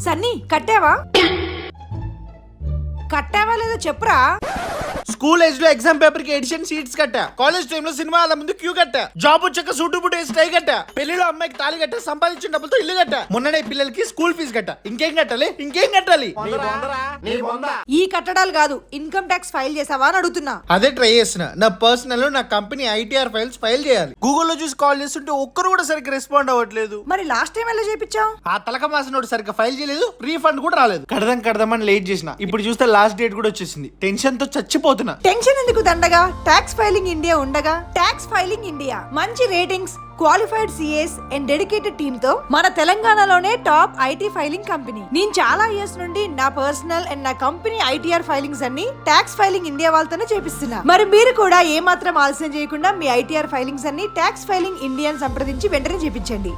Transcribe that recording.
సన్నీ కట్టావా లేదో చెప్పురా. School age లో ఎగ్జామ్ పేపర్ కి ఎడిషన్ సీట్స్ కట్టా. కాలేజ్ టైమ్ లో సినిమా అలా ముందు క్యూ కట్టా. జాబ్ వచ్చాక సూటు బుట్టు వేసి టై కట్టా. పెళ్లిలో అమ్మాయికి తాళి కట్టా. సంపాదించిన డబ్బులతో ఇల్లు కట్టా. మొన్ననే పిల్లలకి స్కూల్ ఫీజు కట్టా. ఇంకేం కట్టాలి? ఈ కట్టడాలు కాదు, ఇన్కమ్ ట్యాక్స్ ఫైల్ చేసావా అని అడుగుతున్నా. అదే ట్రై చేస్తున్నా. నా పర్సనల్ నా కంపెనీ ఐటీఆర్ ఫైల్స్ ఫైల్ చేయాలి. గూగుల్లో చూసి కాల్ చేస్తుంటే ఒక్కరు కూడా సరిగ్గా రెస్పాండ్ అవ్వట్లేదు. మరి లాస్ట్ టైం ఎలా చేపించావు? ఆ తలక మాసినోడు సరిగ్గా ఫైల్ చేయలేదు. రీఫండ్ కూడా రాలేదు. కడదామని లేట్ చేసిన. ఇప్పుడు చూస్తే లాస్ట్ డేట్ కూడా వచ్చేసింది. టెన్షన్ తో చచ్చిపోతున్నా. టెన్షన్ ఎందుకు దండగా, ట్యాక్స్ ఫైలింగ్ ఇండియా ఉండగా. ట్యాక్స్ ఫైలింగ్ ఇండియా మంచి ratings, qualified CS and dedicated team తో మన తెలంగాణలోనే టాప్ ఐటీ ఫైలింగ్ కంపెనీ. నేను చాలా ఇయర్స్ నుండి నా పర్సనల్ అండ్ నా కంపెనీ ఐటీఆర్ ఫైలింగ్స్ అన్ని ట్యాక్స్ ఫైలింగ్ ఇండియా వాళ్ళతోనే చేపిస్తున్నా. మరి మీరు కూడా ఏ మాత్రం ఆలస్యం చేయకుండా మీ ఐటీఆర్ ఫైలింగ్స్ అన్ని ట్యాక్స్ ఫైలింగ్ ఇండియా సంప్రదించి వెంటనే చేపించండి.